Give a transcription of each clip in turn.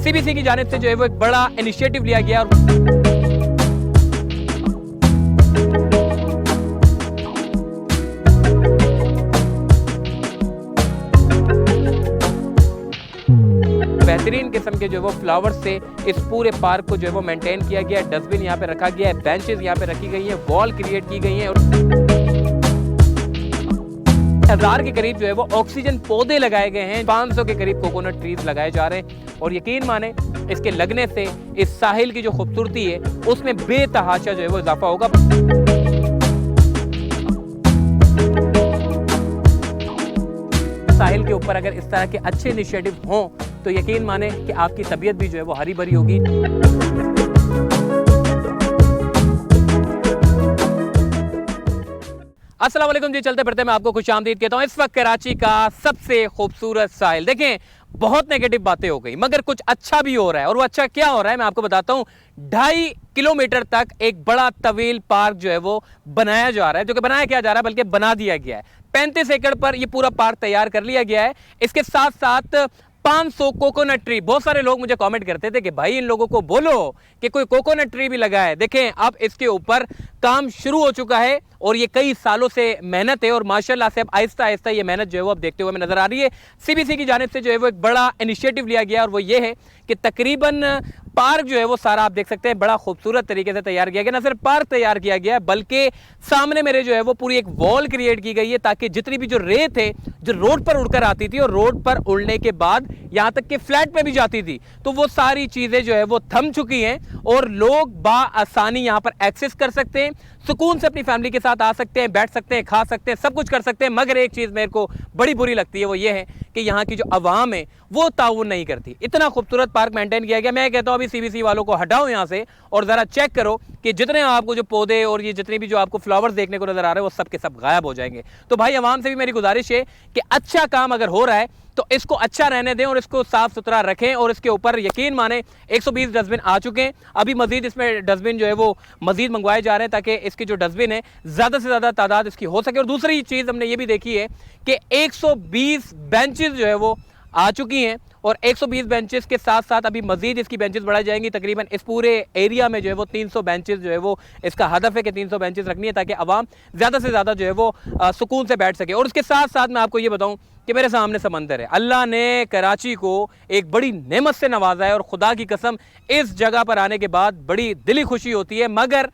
CBC की जानिब से जो है वो एक बड़ा इनिशिएटिव लिया गया और बेहतरीन किस्म के जो है वो फ्लावर्स से इस पूरे पार्क को जो है वो मेंटेन किया गया है। डस्टबिन यहाँ पे रखा गया है, बेंचेस यहाँ पे रखी गई हैं, वॉल क्रिएट की गई हैं और 1000 के करीब जो है वो ऑक्सीजन पौधे लगाए गए हैं। 500 के करीब कोकोनट ट्रीज लगाए जा रहे हैं और यकीन माने इसके लगने से इस साहिल की जो खूबसूरती है उसमें बेतहाशा जो है वो इजाफा होगा। साहिल के ऊपर अगर इस तरह के अच्छे इनिशिएटिव हों तो यकीन माने कि आपकी तबीयत भी जो है वो हरी भरी होगी। अस्सलाम वालेकुम जी, चलते फिरते मैं आपको खुशामदीद कहता हूँ। इस वक्त कराची का सबसे खूबसूरत साहिल देखें, बहुत नेगेटिव बातें हो गई मगर कुछ अच्छा भी हो रहा है और वो अच्छा क्या हो रहा है मैं आपको बताता हूँ। 2.5 किलोमीटर तक एक बड़ा तवील पार्क जो है वो बनाया जा रहा है, जो कि बनाया क्या जा रहा है बल्कि बना दिया गया है। 35 एकड़ पर ये पूरा पार्क तैयार कर लिया गया है। इसके साथ साथ 500 कोकोनट ट्री। बहुत सारे लोग मुझे कमेंट करते थे कि भाई इन लोगों को बोलो कि कोई कोकोनट ट्री भी लगाए। देखें अब इसके ऊपर काम शुरू हो चुका है और ये कई सालों से मेहनत है और माशाल्लाह से अब आहिस्ता आहिस्ता ये मेहनत जो है वो अब देखते हुए हमें नजर आ रही है। सीबीसी की जानिब से जो है वो एक बड़ा इनिशिएटिव लिया गया और वो ये है कि तकरीबन पार्क जो है वो सारा आप देख सकते हैं बड़ा खूबसूरत तरीके से तैयार किया गया। ना सिर्फ पार्क तैयार किया गया है बल्कि सामने मेरे जो है वो पूरी एक वॉल क्रिएट की गई है ताकि जितनी भी जो रेत है जो रोड पर उड़कर आती थी और रोड पर उड़ने के बाद यहां तक कि फ्लैट पे भी जाती थी तो वो सारी चीजें जो है वो थम चुकी हैं और लोग बाआसानी यहां पर एक्सेस कर सकते हैं, सुकून से अपनी फैमिली के साथ आ सकते हैं, बैठ सकते हैं, खा सकते हैं, सब कुछ कर सकते हैं। मगर एक चीज मेरे को बड़ी बुरी लगती है वो ये है कि यहाँ की जो आवाम है वो ताउन नहीं करती। इतना खूबसूरत पार्क मेंटेन किया गया। मैं कहता हूँ अभी सीबीसी वालों को हटाओ यहाँ से और जरा चेक करो कि जितने आपको जो पौधे और ये जितने भी जो आपको फ्लावर्स देखने को नजर आ रहे हैं वो सब के सब गायब हो जाएंगे। तो भाई आवाम से भी मेरी गुजारिश है कि अच्छा काम अगर हो रहा है तो इसको अच्छा रहने दें और इसको साफ सुथरा रखें और इसके ऊपर यकीन माने 120 डस्टबिन आ चुके हैं। अभी मजीद इसमें डस्टबिन जो है वो मजीद मंगवाए जा रहे हैं ताकि इसकी जो डस्टबिन है ज़्यादा से ज़्यादा तादाद इसकी हो सके। और दूसरी चीज़ हमने ये भी देखी है कि 120 बेंचेस जो है वो आ चुकी हैं और 120 बेंचेस के साथ साथ अभी मजीद इसकी बेंचेस बढ़ाई जाएंगी। तकरीबन इस पूरे एरिया में जो है वो 300 बेंचेस जो है वो इसका हदफ है कि 300 बेंचेस रखनी है ताकि आवाम ज़्यादा से ज़्यादा जो है वो सुकून से बैठ सके। और उसके साथ साथ मैं आपको ये बताऊं कि मेरे सामने समंदर है। अल्लाह ने कराची को एक बड़ी नेमत से नवाजा है और खुदा की कसम इस जगह पर आने के बाद बड़ी दिली खुशी होती है। मगर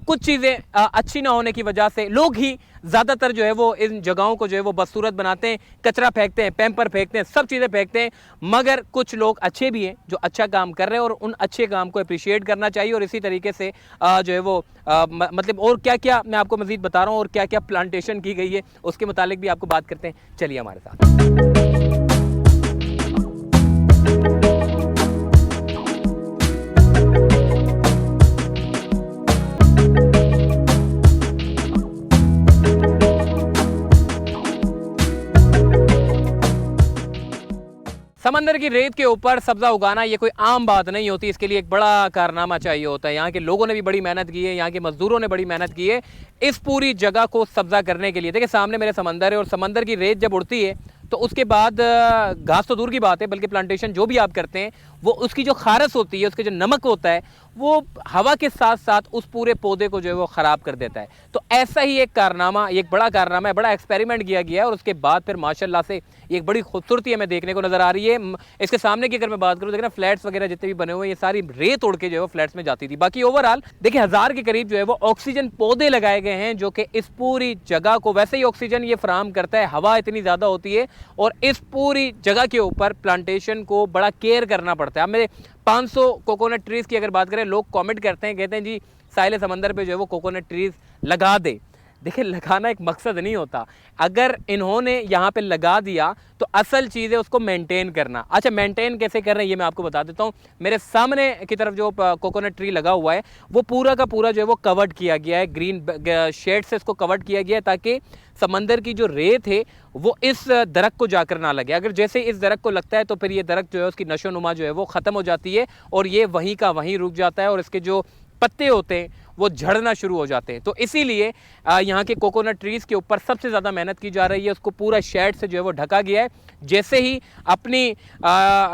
कुछ चीज़ें अच्छी ना होने की वजह से लोग ही ज़्यादातर जो है वो इन जगहों को जो है वो बदसूरत बनाते हैं, कचरा फेंकते हैं, पैम्पर फेंकते हैं, सब चीज़ें फेंकते हैं। मगर कुछ लोग अच्छे भी हैं जो अच्छा काम कर रहे हैं और उन अच्छे काम को अप्रिशिएट करना चाहिए। और इसी तरीके से जो है वो मतलब और क्या क्या मैं आपको मज़ीद बता रहा हूँ और क्या क्या प्लांटेशन की गई है उसके मुतालिक भी आपको बात करते हैं। चलिए हमारे साथ। समंदर की रेत के ऊपर सब्जा उगाना ये कोई आम बात नहीं होती, इसके लिए एक बड़ा कारनामा चाहिए होता है। यहाँ के लोगों ने भी बड़ी मेहनत की है, यहाँ के मजदूरों ने बड़ी मेहनत की है इस पूरी जगह को सब्जा करने के लिए। देखिए सामने मेरे समंदर है और समंदर की रेत जब उड़ती है तो उसके बाद घास तो दूर की बात है बल्कि प्लांटेशन जो भी आप करते हैं वो उसकी जो खारस होती है, उसके जो नमक होता है वो हवा के साथ साथ उस पूरे पौधे को जो है वो ख़राब कर देता है। तो ऐसा ही एक कारनामा, एक बड़ा कारनामा है, बड़ा एक्सपेरिमेंट किया गया है और उसके बाद फिर माशाल्लाह से एक बड़ी खूबसूरती हमें देखने को नज़र आ रही है। इसके सामने की अगर मैं बात करूँ देखना फ्लैट्स वगैरह जितने भी बने हुए ये सारी रेत उड़ के जो है वो फ्लैट्स में जाती थी। बाकी ओवरऑल देखिए 1000 के करीब जो है वो ऑक्सीजन पौधे लगाए गए हैं जो कि इस पूरी जगह को वैसे ही ऑक्सीजन ये फराहम करता है। हवा इतनी ज़्यादा होती है और इस पूरी जगह के ऊपर प्लांटेशन को बड़ा केयर करना पड़ता है। अब मेरे 500 कोकोनट ट्रीज़ की अगर बात करें, लोग कमेंट करते हैं, कहते हैं जी साहिल समंदर पे जो है वो कोकोनट ट्रीज़ लगा दे। देखिए लगाना एक मकसद नहीं होता, अगर इन्होंने यहाँ पे लगा दिया तो असल चीज़ है उसको मेंटेन करना। अच्छा मेंटेन कैसे कर रहे हैं ये मैं आपको बता देता हूँ। मेरे सामने की तरफ जो कोकोनट ट्री लगा हुआ है वो पूरा का पूरा जो है वो कवर्ड किया गया है, ग्रीन शेड से इसको कवर्ड किया गया है ताकि समंदर की जो रेत है वो इस दरख्त को जाकर ना लगे। अगर जैसे इस दरख्त को लगता है तो फिर ये दरख्त जो है उसकी नशो नुमा जो है वो ख़त्म हो जाती है और ये वहीं का वहीं रुक जाता है और इसके जो पत्ते होते हैं वो झड़ना शुरू हो जाते हैं। तो इसीलिए यहाँ के कोकोनट ट्रीज़ के ऊपर सबसे ज़्यादा मेहनत की जा रही है। उसको पूरा शेड से जो है वो ढका गया है। जैसे ही अपनी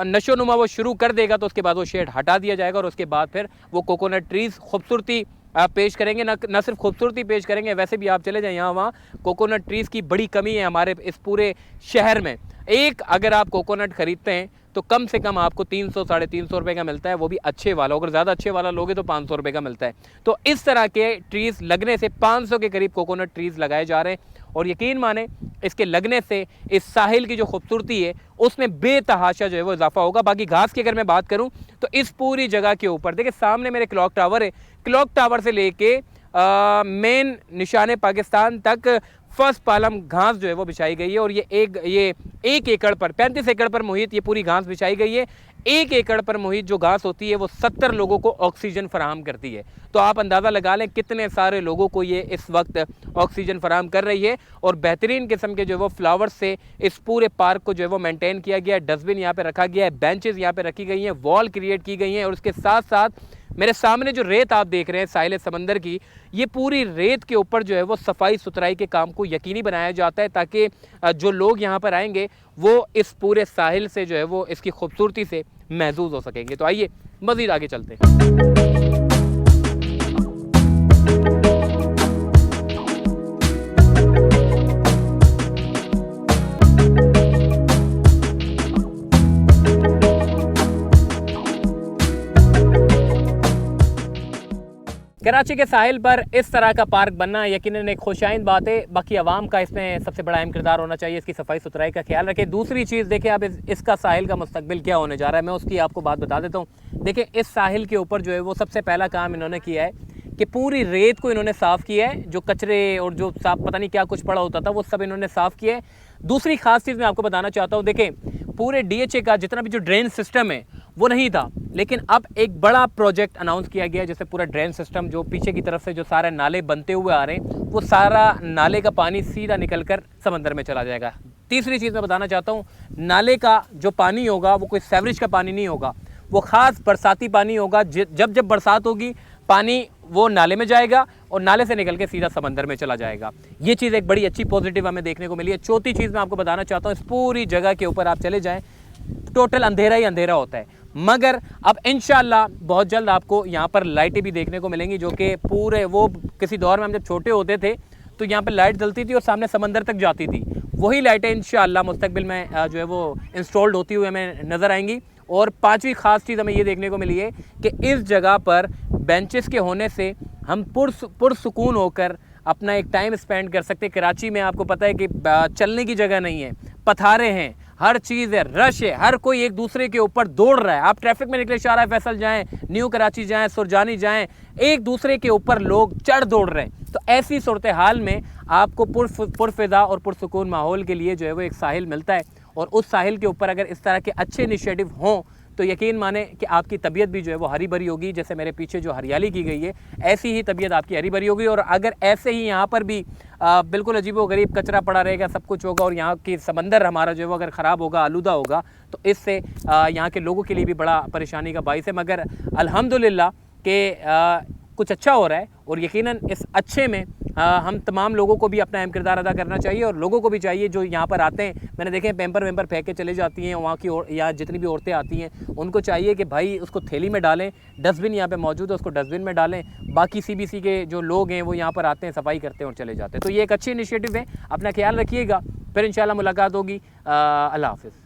नशोनुमा वो शुरू कर देगा तो उसके बाद वो शेड हटा दिया जाएगा और उसके बाद फिर वो कोकोनट ट्रीज़ खूबसूरती पेश करेंगे। न सिर्फ खूबसूरती पेश करेंगे, वैसे भी आप चले जाएं यहाँ वहाँ कोकोनट ट्रीज़ की बड़ी कमी है हमारे इस पूरे शहर में। एक अगर आप कोकोनट ख़रीदते हैं तो कम से कम आपको 300 साढ़े 300 रुपये का मिलता है, वो भी अच्छे वाला। अगर ज़्यादा अच्छे वाला लोगे तो 500 रुपये का मिलता है। तो इस तरह के ट्रीज़ लगने से 500 के करीब कोकोनट ट्रीज़ लगाए जा रहे हैं और यकीन माने इसके लगने से इस साहिल की जो खूबसूरती है उसमें बेतहाशा जो है वो इजाफा होगा। बाकी घास की अगर मैं बात करूं तो इस पूरी जगह के ऊपर देखिए सामने मेरे क्लॉक टावर है। क्लॉक टावर से लेके मेन निशाने पाकिस्तान तक फर्स्ट पालम घास जो है वो बिछाई गई है और ये एक एकड़ पर 35 एकड़ पर मुहित ये पूरी घास बिछाई गई है। 1 एकड़ पर मुहित जो घास होती है वो 70 लोगों को ऑक्सीजन फराहम करती है। तो आप अंदाज़ा लगा लें कितने सारे लोगों को ये इस वक्त ऑक्सीजन फराहम कर रही है। और बेहतरीन किस्म के जो है वो फ्लावर्स से इस पूरे पार्क को जो है वो मेंटेन किया गया है। डस्टबिन यहाँ पे रखा गया है, बेंचेस यहाँ पे रखी गई हैं, वॉल क्रिएट की गई हैं और उसके साथ साथ मेरे सामने जो रेत आप देख रहे हैं साहिल समंदर की, ये पूरी रेत के ऊपर जो है वो सफाई सुथराई के काम को यकीनी बनाया जाता है ताकि जो लोग यहाँ पर आएंगे वो इस पूरे साहिल से जो है वो इसकी खूबसूरती से महसूस हो सकेंगे। तो आइए मज़ीद आगे चलते हैं। कराची के साहिल पर इस तरह का पार्क बनना यकीनन एक खुशाइंद बात है। बाकी आवाम का इसमें सबसे बड़ा अहम किरदार होना चाहिए, इसकी सफाई सुथराई का ख्याल रखें। दूसरी चीज़ देखिए अब इसका साहिल का मुस्तकबिल क्या होने जा रहा है, मैं उसकी आपको बात बता देता हूँ। देखिए इस साहिल के ऊपर जो है वो सबसे पहला काम इन्होंने किया है कि पूरी रेत को इन्होंने साफ़ किया है। जो कचरे और जो साफ पता नहीं क्या कुछ पड़ा होता था वो सब इन्होंने साफ़ किया है। दूसरी खास चीज़ मैं आपको बताना चाहता हूँ, देखें पूरे DHA का जितना भी जो ड्रेन सिस्टम है वो नहीं था, लेकिन अब एक बड़ा प्रोजेक्ट अनाउंस किया गया जैसे पूरा ड्रेन सिस्टम जो पीछे की तरफ से जो सारे नाले बनते हुए आ रहे हैं वो सारा नाले का पानी सीधा निकल कर समंदर में चला जाएगा। तीसरी चीज़ मैं बताना चाहता हूँ, नाले का जो पानी होगा वो कोई सेवरेज का पानी नहीं होगा, वो ख़ास बरसाती पानी होगा। जब जब बरसात होगी पानी वो नाले में जाएगा और नाले से निकल के सीधा समंदर में चला जाएगा। ये चीज़ एक बड़ी अच्छी पॉजिटिव हमें देखने को मिली है। चौथी चीज़ मैं आपको बताना चाहता हूँ, इस पूरी जगह के ऊपर आप चले जाएँ टोटल अंधेरा ही अंधेरा होता है, मगर अब इंशाल्लाह बहुत जल्द आपको यहाँ पर लाइटें भी देखने को मिलेंगी जो कि पूरे वो किसी दौर में हम जब छोटे होते थे तो यहाँ पर लाइट जलती थी और सामने समंदर तक जाती थी। वही लाइटें इंशाल्लाह मुस्तकबिल में जो है वो इंस्टॉल्ड होती हुई हमें नज़र आएंगी। और पांचवी ख़ास चीज़ हमें ये देखने को मिली है कि इस जगह पर बेंचेस के होने से हम पुरसुकून होकर अपना एक टाइम स्पेंड कर सकते हैं। कराची में आपको पता है कि चलने की जगह नहीं है, पथारे हैं, हर चीज़ है, रश है, हर कोई एक दूसरे के ऊपर दौड़ रहा है। आप ट्रैफिक में निकले, शारा फैसल जाएं, न्यू कराची जाएं, सुरजानी जाएं, एक दूसरे के ऊपर लोग चढ़ दौड़ रहे हैं। तो ऐसी सूरत हाल में आपको पुरफिदा और पुरसुकून माहौल के लिए जो है वो एक साहिल मिलता है और उस साहिल के ऊपर अगर इस तरह के अच्छे इनिशिएटिव हों तो यकीन माने कि आपकी तबीयत भी जो है वो हरी भरी होगी। जैसे मेरे पीछे जो हरियाली की गई है ऐसी ही तबीयत आपकी हरी भरी होगी। और अगर ऐसे ही यहाँ पर भी बिल्कुल अजीबोगरीब कचरा पड़ा रहेगा, सब कुछ होगा और यहाँ की समंदर हमारा जो है वो अगर ख़राब होगा, आलूदा होगा, तो इससे यहाँ के लोगों के लिए भी बड़ा परेशानी का बाइस है। मगर अल्हम्दुलिल्लाह कि कुछ अच्छा हो रहा है और यकीनन इस अच्छे में हम तमाम लोगों को भी अपना अहम किरदार अदा करना चाहिए और लोगों को भी चाहिए जो यहाँ पर आते हैं। मैंने देखे पेम्पर वेम्पर फेंक के चले जाती हैं वहाँ की, या जितनी भी औरतें आती हैं उनको चाहिए कि भाई उसको थैली में डालें, डस्टबिन यहाँ पे मौजूद है उसको डस्टबिन में डालें। बाकी CBC के जो लोग हैं वो यहाँ पर आते हैं, सफाई करते हैं और चले जाते हैं। तो ये एक अच्छी इनिशिएटिव है, अपना ख्याल रखिएगा। फिर इंशाल्लाह मुलाकात होगी। अल्लाह हाफ़िज़।